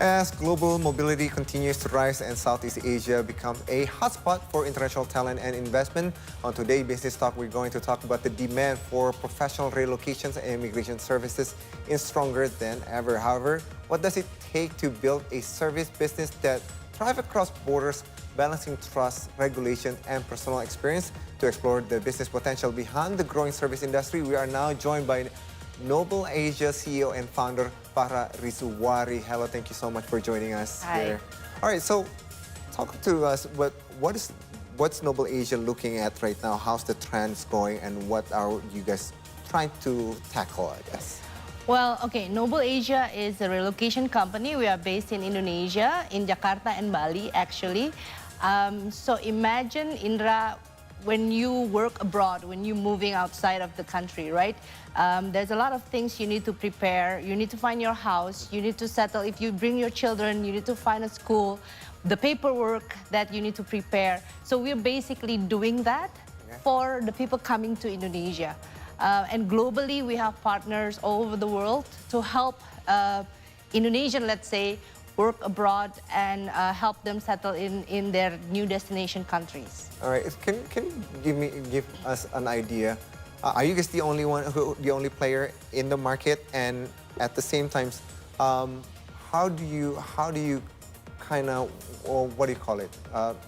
As global mobility continues to rise and Southeast Asia becomes a hotspot for international talent and investment, on today's Business Talk, we're going to talk about the demand for professional relocations and immigration services is stronger than ever. However, what does it take to build a service business that thrives across borders, balancing trust, regulation, and personal experience? To explore the business potential behind the growing service industry, we are now joined by Noble Asia CEO and founder Farah Rizwari. Hello, thank you so much for joining us here. All right, so talk to us. What's Noble Asia looking at right now? How's the trends going, and what are you guys trying to tackle, I guess? Well, okay, Noble Asia is a relocation company. We are based in Indonesia, in Jakarta and Bali, actually. So imagine, Indra, when you work abroad, when you're moving outside of the country, right? There's a lot of things you need to prepare. You need to find your house. You need to settle. If you bring your children, you need to find a school, the paperwork that you need to prepare. So we're basically doing that for the people coming to Indonesia. And globally, we have partners all over the world to help Indonesian, let's say, work abroad and help them settle in their new destination countries. All right, can you give us an idea? Are you guys the only player in the market? And at the same time, how do you kind of, or what do you call it?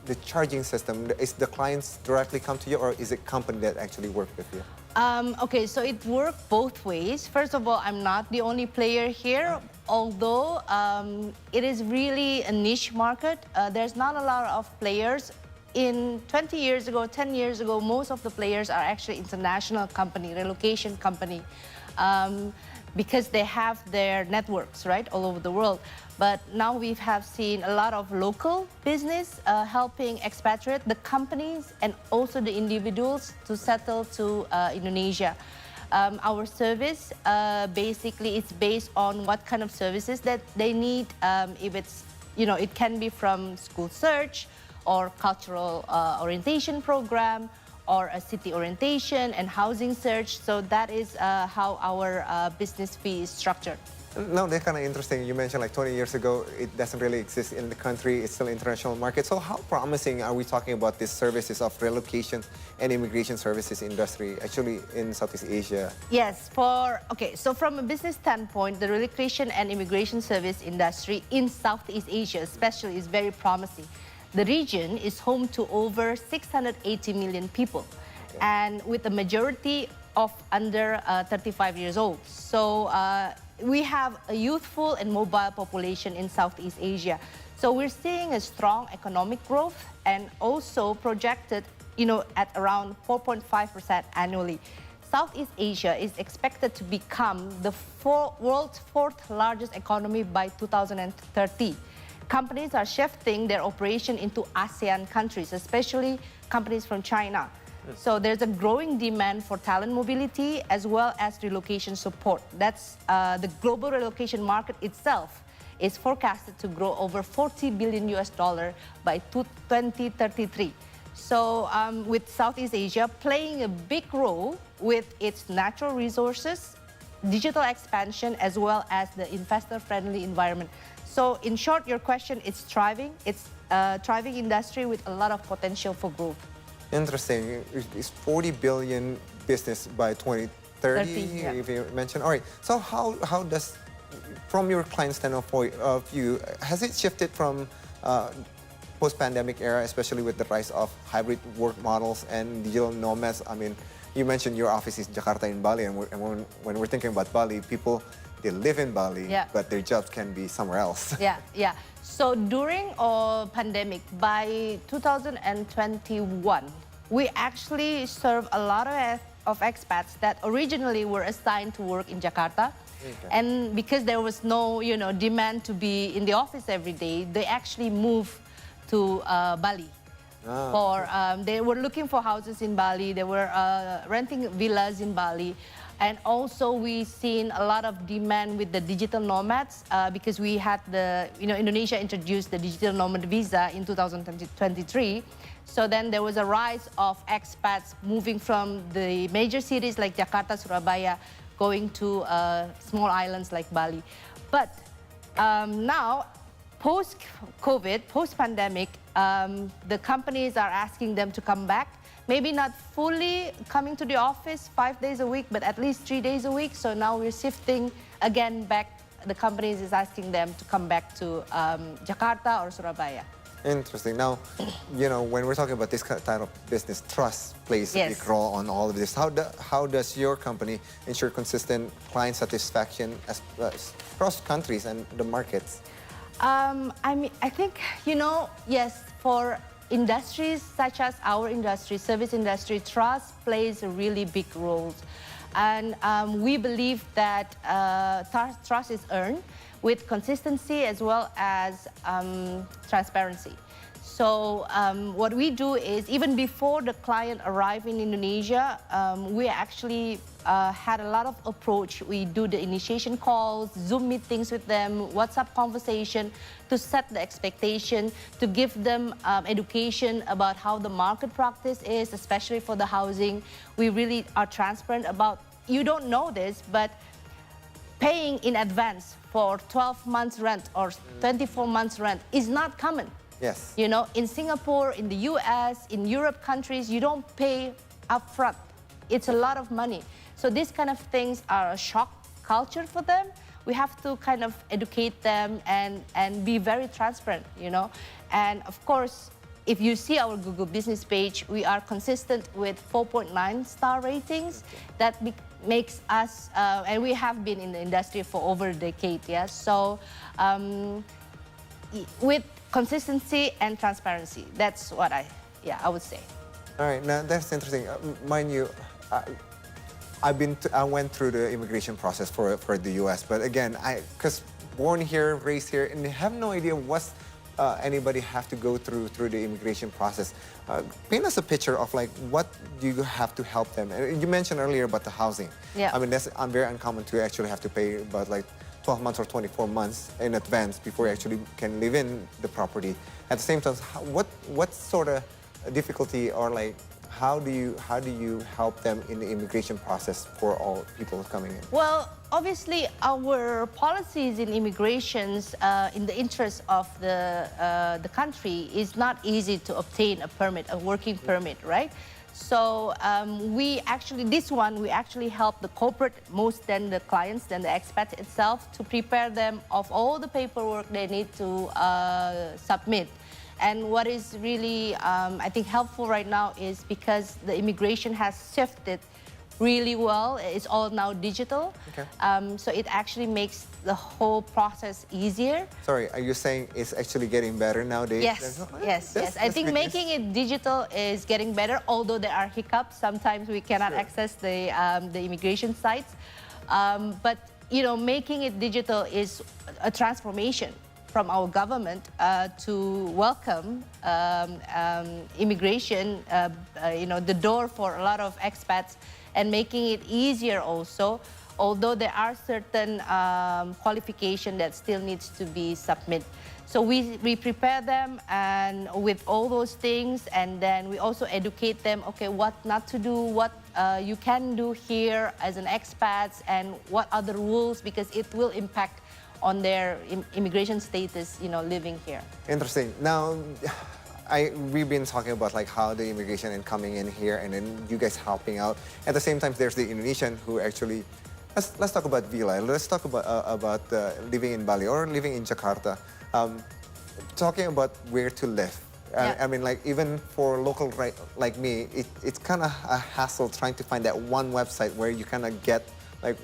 The charging system, is the clients directly come to you, or is it company that actually work with you? Okay, so it works both ways. First of all, I'm not the only player here, although it is really a niche market. There's not a lot of players. In 20 years ago, 10 years ago, most of the players are actually international company, relocation company, because they have their networks, right, all over the world. But now we have seen a lot of local business helping expatriate the companies and also the individuals to settle to Indonesia. Our service basically is based on what kind of services that they need. If it's, it can be from school search or cultural orientation program, or a city orientation and housing search. So that is how our business fee is structured. No, that's kind of interesting. You mentioned like 20 years ago, it doesn't really exist in the country. It's still an international market. So how promising are we talking about these services of relocation and immigration services industry actually in Southeast Asia? Yes, so from a business standpoint, the relocation and immigration service industry in Southeast Asia especially is very promising. The region is home to over 680 million people, and with a majority of under 35 years old. So we have a youthful and mobile population in Southeast Asia. So we're seeing a strong economic growth and also projected, at around 4.5% annually. Southeast Asia is expected to become the world's fourth largest economy by 2030. Companies are shifting their operation into ASEAN countries, especially companies from China. So there's a growing demand for talent mobility as well as relocation support. That's the global relocation market itself is forecasted to grow over $40 billion by 2033. So with Southeast Asia playing a big role with its natural resources, digital expansion, as well as the investor-friendly environment. So in short, your question, it's thriving. It's a thriving industry with a lot of potential for growth. Interesting. It's 40 billion business by 2030, if you mentioned. All right. So how does, from your client standpoint of view, has it shifted from post-pandemic era, especially with the rise of hybrid work models and digital nomads? I mean, you mentioned your office is Jakarta and Bali, and when we're thinking about Bali, people, they live in Bali, but their jobs can be somewhere else. Yeah. So during pandemic, by 2021, we actually serve a lot of expats that originally were assigned to work in Jakarta. And because there was no, demand to be in the office every day, they actually moved to Bali. They were looking for houses in Bali. They were renting villas in Bali. And also we've seen a lot of demand with the digital nomads because we had Indonesia introduced the digital nomad visa in 2023. So then there was a rise of expats moving from the major cities like Jakarta, Surabaya, going to small islands like Bali. But now post-COVID, post-pandemic, the companies are asking them to come back. Maybe not fully coming to the office 5 days a week, but at least 3 days a week. So now we're shifting again back. The companies is asking them to come back to Jakarta or Surabaya. Interesting. Now, you know, when we're talking about this type of business, trust plays a big role on all of this. How does your company ensure consistent client satisfaction across countries and the markets? I think, you know, yes, for industries such as our industry, service industry, trust plays a really big role. And we believe that trust is earned with consistency as well as transparency. So what we do is, even before the client arrived in Indonesia, we actually had a lot of approach. We do the initiation calls, Zoom meetings with them, WhatsApp conversation to set the expectation, to give them education about how the market practice is, especially for the housing. We really are transparent about, you don't know this, but paying in advance for 12 months rent or 24 months rent is not common. Yes. You know, in Singapore, in the US, in Europe countries, you don't pay upfront. It's a lot of money. So these kind of things are a shock culture for them. We have to kind of educate them and be very transparent, you know. And of course, if you see our Google business page, we are consistent with 4.9 star ratings. That makes us, and we have been in the industry for over a decade, yes. So with consistency and transparency, that's what I would say. All right, now that's interesting. Mind you, I went through the immigration process for the U.S., but again, because born here, raised here, and have no idea what's anybody have to go through the immigration process. Paint us a picture of like what do you have to help them. And you mentioned earlier about the housing. Yeah. I mean, that's very uncommon to actually have to pay about like 12 months or 24 months in advance before you actually can live in the property. At the same time, what sort of difficulty or like how do you help them in the immigration process for all people coming in? Well, obviously, our policies in immigrations, in the interest of the country, is not easy to obtain a permit, a working permit, right? So we actually help the corporate most than the clients, than the expat itself, to prepare them of all the paperwork they need to submit. And what is really, I think, helpful right now is because the immigration has shifted really well. It's all now digital. Okay. So it actually makes the whole process easier. Sorry, are you saying it's actually getting better nowadays? Yes. I think making it digital is getting better, although there are hiccups. Sometimes we cannot access the immigration sites. But, you know, making it digital is a transformation from our government to welcome immigration, you know, the door for a lot of expats, and making it easier also, although there are certain qualifications that still needs to be submitted. So we prepare them and with all those things, and then we also educate them, okay, what not to do, what you can do here as an expat, and what are the rules, because it will impact on their immigration status, you know, living here. Interesting. Now, we've been talking about like how the immigration and coming in here, and then you guys helping out. At the same time, there's the Indonesian who actually. Let's talk about Villa. Let's talk about living in Bali or living in Jakarta. Talking about where to live. I mean, like even for local like me, it's kind of a hassle trying to find that one website where you kind of get like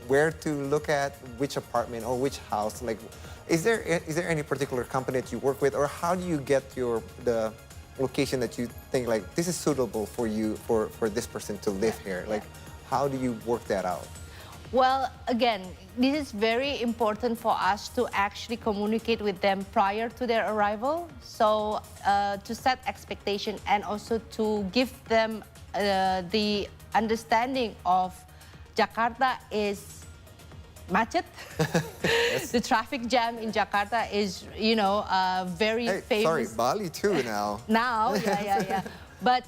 where to look at, which apartment or which house. Like, is there any particular company that you work with, or how do you get the location that you think like this is suitable for you for this person to live here? Like, how do you work that out? Well, again, this is very important for us to actually communicate with them prior to their arrival. So to set expectation and also to give them the understanding of Jakarta is macet. Yes. The traffic jam in Jakarta is, you know, very famous. Sorry, Bali too now. Now, yeah. But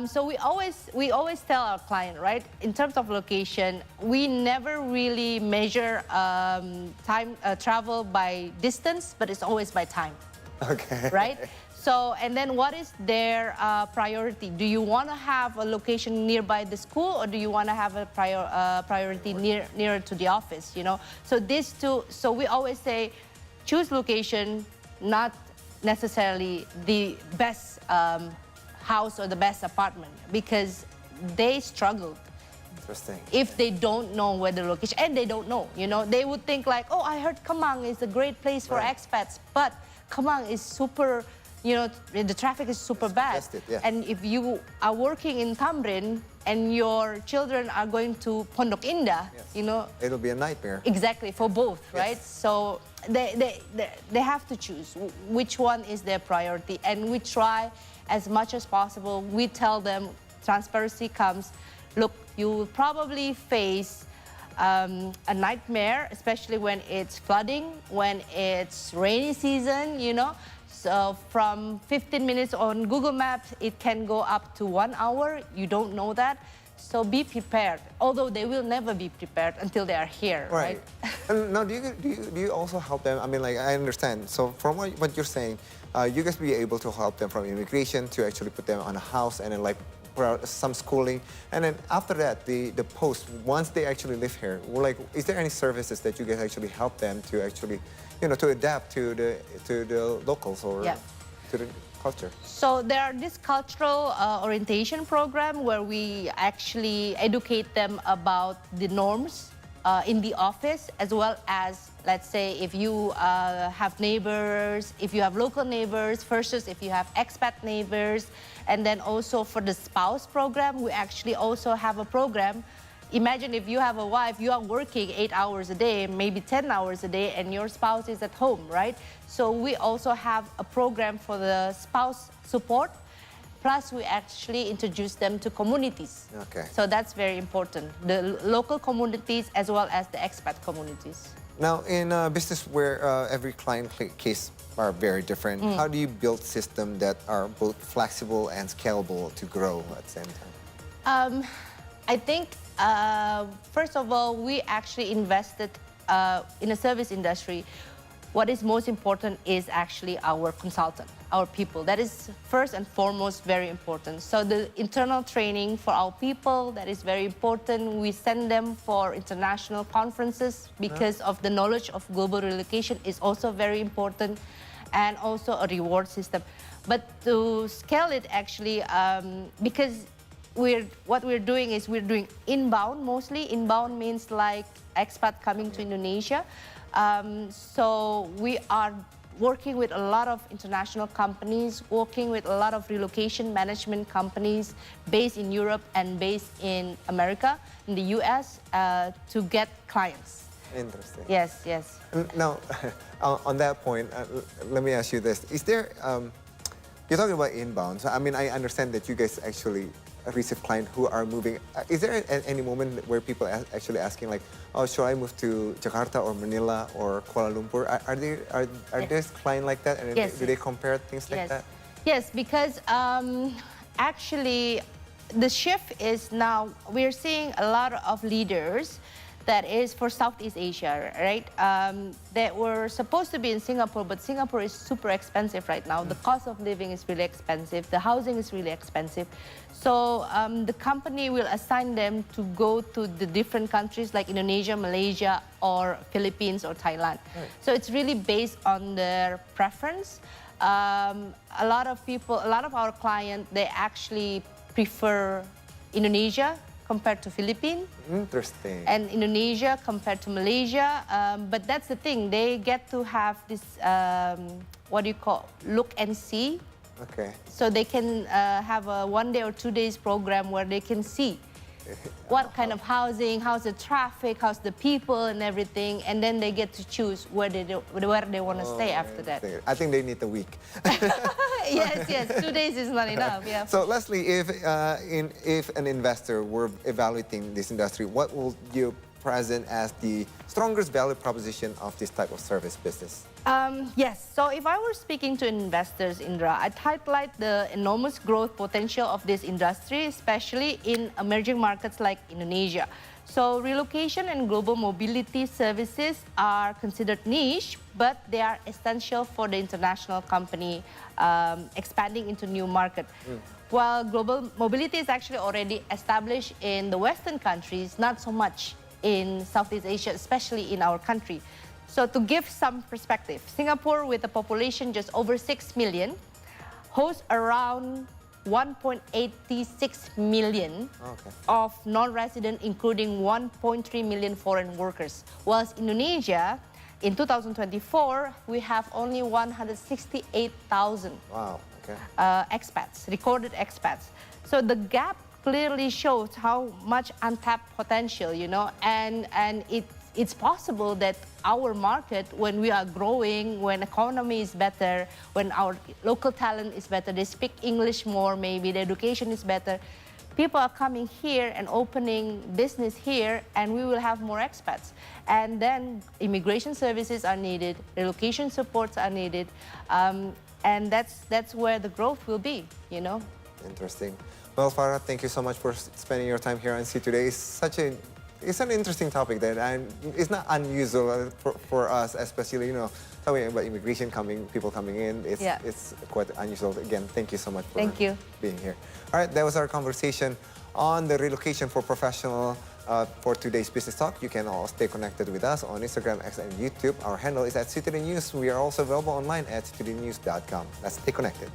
so we always tell our client, right? In terms of location, we never really measure time travel by distance, but it's always by time. Okay. Right? So, and then what is their priority? Do you want to have a location nearby the school, or do you want to have a priority nearer to the office, you know? So these two, so we always say, choose location, not necessarily the best house or the best apartment, because they struggled. Interesting. If they don't know where the location, and they don't know, you know, they would think like, oh, I heard Kemang is a great place for expats, but Kemang is super, you know, the traffic is super bad. Yeah. And if you are working in Tamrin and your children are going to Pondok Indah, you know, it'll be a nightmare. Exactly, for both, right? So they have to choose which one is their priority, and we try as much as possible. We tell them transparency comes. Look, you will probably face a nightmare, especially when it's flooding, when it's rainy season, you know. So from 15 minutes on Google Maps, it can go up to 1 hour. You don't know that. So be prepared, although they will never be prepared until they are here, right? And now, do you also help them? I mean, like, I understand. So from what you're saying, you guys be able to help them from immigration to actually put them on a house, and then like some schooling, and then after that, the post, once they actually live here, like, is there any services that you guys actually help them to actually, you know, to adapt to the locals or to the culture? So there are this cultural orientation program where we actually educate them about the norms in the office, as well as, let's say, if you have neighbors, if you have local neighbors versus if you have expat neighbors. And then also for the spouse program, we actually also have a program. Imagine if you have a wife, you are working 8 hours a day, maybe 10 hours a day, and your spouse is at home, right? So we also have a program for the spouse support. Plus, we actually introduce them to communities. Okay. So that's very important. The local communities as well as the expat communities. Now, in a business where every client case are very different, how do you build systems that are both flexible and scalable to grow at the same time? I think, first of all, we actually invested in a service industry. What is most important is actually our consultant, our people. That is first and foremost very important. So the internal training for our people, that is very important. We send them for international conferences because of the knowledge of global relocation is also very important, and also a reward system. But to scale it actually, because what we're doing is we're doing inbound mostly. Inbound means like expat coming to Indonesia. So we are working with a lot of international companies, working with a lot of relocation management companies based in Europe and based in America, in the US, to get clients. Interesting. Yes, yes. Now, on that point, let me ask you this. Is there, you're talking about inbound. So, I mean, I understand that you guys actually receive clients who are moving. Is there any moment where people actually asking like, oh, should I move to Jakarta or Manila or Kuala Lumpur? Are there clients like that? And Yes. do they compare things like that? Yes, because actually the shift is now, we're seeing a lot of leaders that is for Southeast Asia, right? That were supposed to be in Singapore, but Singapore is super expensive right now. The cost of living is really expensive. The housing is really expensive. So the company will assign them to go to the different countries like Indonesia, Malaysia, or Philippines or Thailand. Right. So it's really based on their preference. A lot of people, a lot of our clients, they actually prefer Indonesia compared to Philippines. Interesting. And Indonesia compared to Malaysia. But that's the thing, they get to have this, what do you call, look and see. Okay. So they can have a 1 day or 2 days program where they can see what kind of housing, how's the traffic, how's the people and everything, and then they get to choose where they want to stay after that. I think they need a week. Yes, 2 days is not enough. Yeah. So Leslie, if an investor were evaluating this industry, what will you present as the strongest value proposition of this type of service business? Yes, so if I were speaking to investors, Indra, I'd highlight the enormous growth potential of this industry, especially in emerging markets like Indonesia. So relocation and global mobility services are considered niche, but they are essential for the international company expanding into new market. While global mobility is actually already established in the Western countries, not so much in Southeast Asia, especially in our country. So to give some perspective, Singapore with a population just over 6 million hosts around 1.86 million of non-resident, including 1.3 million foreign workers. Whilst Indonesia, in 2024, we have only 168,000 expats, recorded expats. So the gap clearly shows how much untapped potential, you know, and it's possible that our market, when we are growing, when economy is better, when our local talent is better, they speak English more, maybe the education is better, people are coming here and opening business here, and we will have more expats. And then immigration services are needed, relocation supports are needed, and that's where the growth will be, you know. Interesting. Well, Farah, thank you so much for spending your time here on See Today. It's an interesting topic that it's not unusual for us, especially, you know, talking about immigration people coming in. It's quite unusual. Again, thank you so much for being here. All right, that was our conversation on the relocation for professional for today's Business Talk. You can all stay connected with us on Instagram, X, and YouTube. Our handle is @CTD News. We are also available online at ctdnews.com. Let's stay connected.